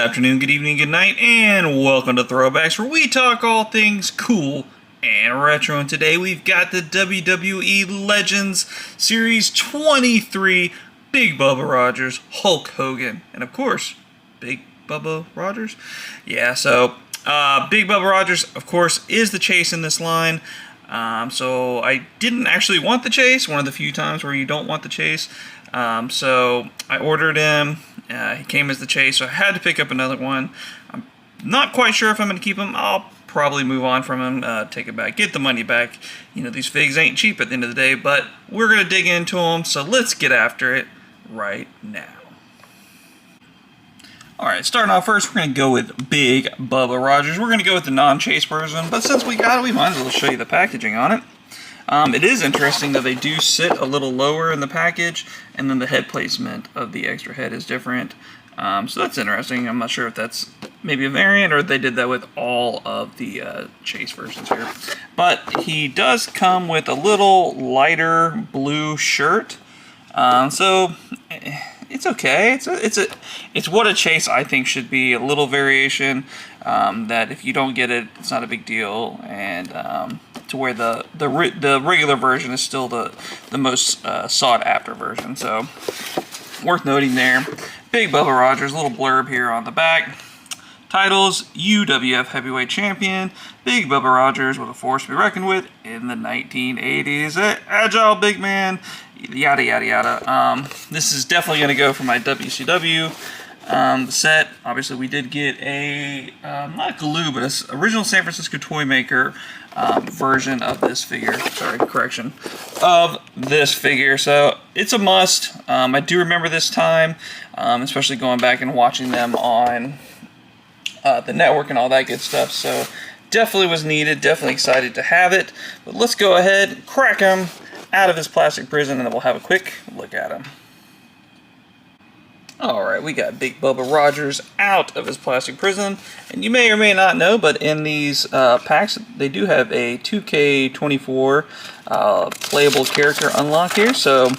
afternoon, good evening, good night, and welcome to Throwbacks, where we talk all things cool and retro. And today we've got the WWE Legends Series 23 Big Bubba Rogers, Hulk Hogan, and of course, Big Bubba Rogers. Yeah, so Big Bubba Rogers, of course, is the chase in this line. So I didn't actually want the chase, one of the few times where you don't want the chase. So I ordered him. He came as the chase, so I had to pick up another one. I'm not quite sure if I'm going to keep him. I'll probably move on from him, take it back, get the money back. You know, these figs ain't cheap at the end of the day, but we're going to dig into them, so let's get after it right now. Alright, starting off first, we're going to go with Big Bubba Rogers. We're going to go with the non-chase version, but since we got it, we might as well show you the packaging on it. It is interesting that they do sit a little lower in the package, and then the head placement of the extra head is different. So that's interesting. I'm not sure if that's maybe a variant or if they did that with all of the chase versions here. But he does come with a little lighter blue shirt. So it's okay. It's what a chase I think should be. A little variation that if you don't get it, it's not a big deal, and to where the regular version is still the most sought after version. So worth noting there. Big Bubba Rogers, little blurb here on the back. Titles: UWF Heavyweight Champion, Big Bubba Rogers with a force to be reckoned with in the 1980s. Agile big man, yada yada yada. This is definitely going to go for my WCW set. Obviously, we did get a, not glue, but an original San Francisco toy maker version of this figure. Sorry, correction. Of this figure. So, it's a must. I do remember this time, especially going back and watching them on the network and all that good stuff. So, definitely was needed. Definitely excited to have it. But let's go ahead, crack him out of his plastic prison, and then we'll have a quick look at him. Alright, we got Big Bubba Rogers out of his plastic prison, and you may or may not know, but in these packs, they do have a 2K24 playable character unlock here, so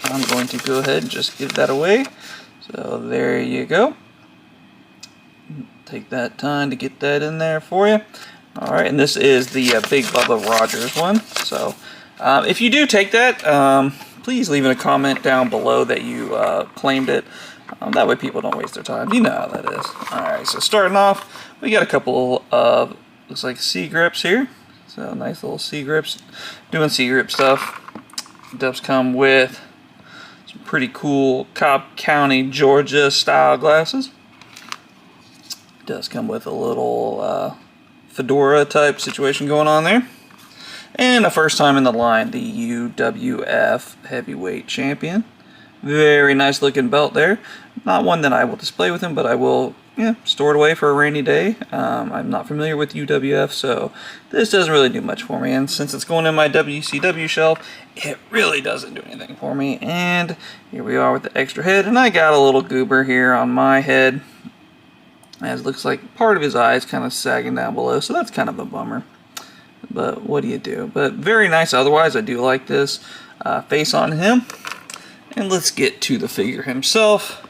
I'm going to go ahead and just give that away. So there you go. Take that time to get that in there for you. Alright, and this is the Big Bubba Rogers one, so if you do take that, please leave in a comment down below that you claimed it. That way people don't waste their time. You know how that is. Alright, so starting off, we got a couple of, looks like C grips here. So nice little C grips. Doing C grip stuff. It does come with some pretty cool Cobb County, Georgia style glasses. It does come with a little fedora type situation going on there. And the first time in the line, the UWF Heavyweight Champion. Very nice looking belt there. Not one that I will display with him, but I will store it away for a rainy day. I'm not familiar with UWF, so this doesn't really do much for me. And since it's going in my WCW shelf, it really doesn't do anything for me. And here we are with the extra head. And I got a little goober here on my head, as it looks like part of his eye is kind of sagging down below, so that's kind of a bummer. But what do you do? But very nice otherwise. I do like this face on him. And let's get to the figure himself,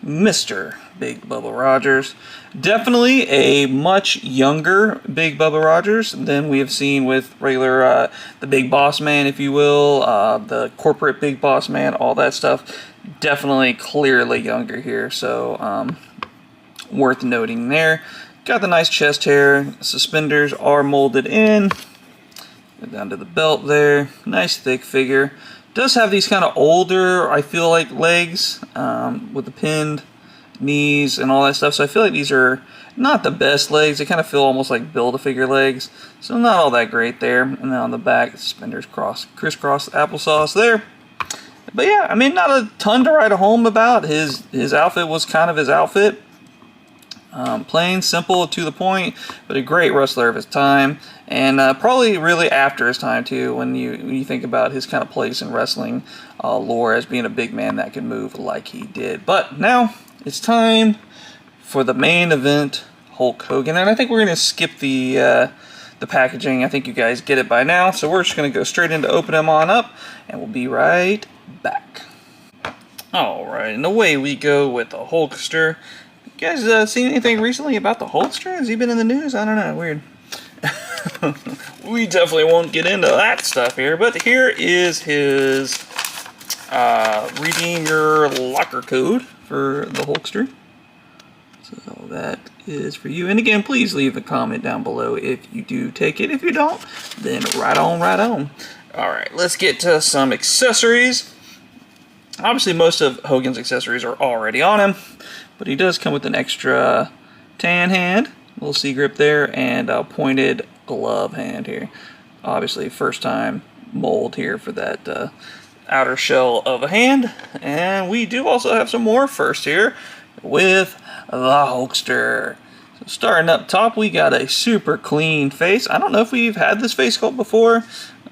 Mr. Big Bubba Rogers. Definitely a much younger Big Bubba Rogers than we have seen with regular, the Big Boss Man, if you will, the corporate Big Boss Man, all that stuff. Definitely clearly younger here, so worth noting there. Got the nice chest hair. Suspenders are molded in. Go down to the belt there. Nice thick figure. Does have these kind of older, I feel like, legs with the pinned knees and all that stuff. So I feel like these are not the best legs. They kind of feel almost like Build-A-Figure legs. So not all that great there. And then on the back, suspenders crisscross applesauce there. But yeah, I mean, not a ton to write home about. His outfit was kind of his outfit. Plain, simple, to the point, but a great wrestler of his time, and probably really after his time too, when you think about his kind of place in wrestling lore as being a big man that can move like he did. But now it's time for the main event, Hulk Hogan, and I think we're going to skip the packaging. I think you guys get it by now, so we're just going to go straight into open him on up, and we'll be right back. Alright, and away we go with the Hulkster. You guys seen anything recently about the Hulkster? Has he been in the news? I don't know. Weird. We definitely won't get into that stuff here, but here is his redeem your locker code for the Hulkster. So that is for you. And again, please leave a comment down below if you do take it. If you don't, then right on, right on. Alright, let's get to some accessories. Obviously, most of Hogan's accessories are already on him, but he does come with an extra tan hand, little C-grip there, and a pointed glove hand here. Obviously, first time mold here for that outer shell of a hand. And we do also have some more first here with the Hulkster. So starting up top, we got a super clean face. I don't know if we've had this face sculpt before.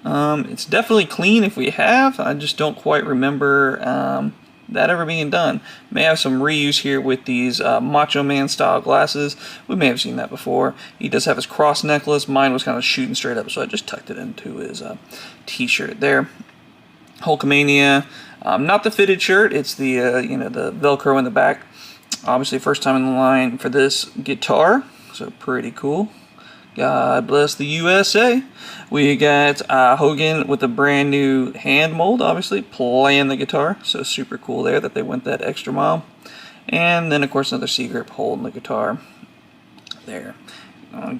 It's definitely clean if we have. I just don't quite remember that ever being done. May have some reuse here with these Macho Man style glasses. We may have seen that before. He does have his cross necklace. Mine was kind of shooting straight up, so I just tucked it into his t-shirt there. Hulkamania, not the fitted shirt. It's the the Velcro in the back. Obviously, first time in the line for this guitar, so pretty cool. God bless the USA. We got Hogan with a brand new hand mold, obviously, playing the guitar. So super cool there that they went that extra mile. And then, of course, another C-grip holding the guitar there.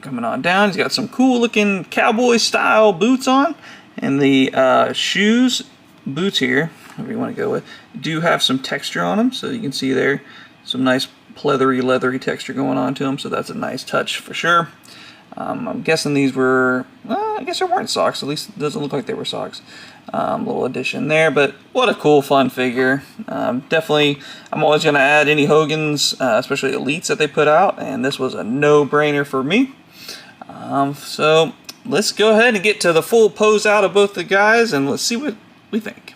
Coming on down, he's got some cool looking cowboy style boots on. And the shoes, boots here, whatever you want to go with, do have some texture on them. So you can see there some nice pleathery, leathery texture going on to them. So that's a nice touch for sure. I'm guessing these were, well, I guess they weren't socks. At least it doesn't look like they were socks. Little addition there, but what a cool, fun figure. Definitely, I'm always going to add any Hogans, especially Elites that they put out, and this was a no-brainer for me. So let's go ahead and get to the full pose out of both the guys, and let's see what we think.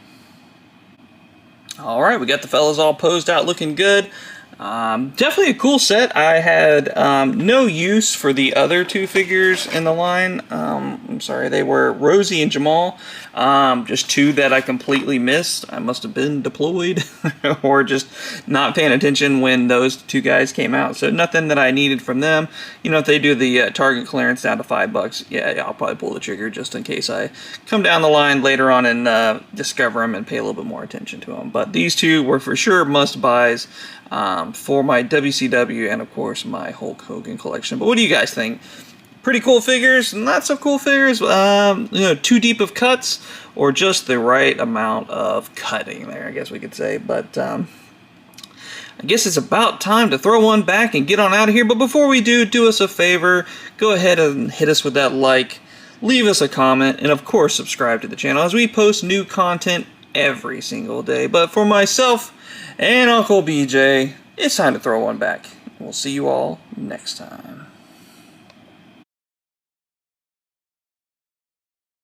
All right, we got the fellas all posed out, looking good. Definitely a cool set. I had no use for the other two figures in the line. I'm sorry, they were Rosie and Jamal. Just two that I completely missed. I must have been deployed or just not paying attention when those two guys came out. So nothing that I needed from them. You know, if they do the Target clearance down to $5, yeah, I'll probably pull the trigger just in case I come down the line later on and discover them and pay a little bit more attention to them. But these two were for sure must-buys. For my WCW and of course my Hulk Hogan collection. But what do you guys think? Pretty cool figures, not so cool figures, too deep of cuts, or just the right amount of cutting there, I guess we could say. But I guess it's about time to throw one back and get on out of here. But before we do us a favor, go ahead and hit us with that like, leave us a comment, and of course subscribe to the channel as we post new content every single day. But for myself and Uncle BJ, it's time to throw one back. We'll see you all next time.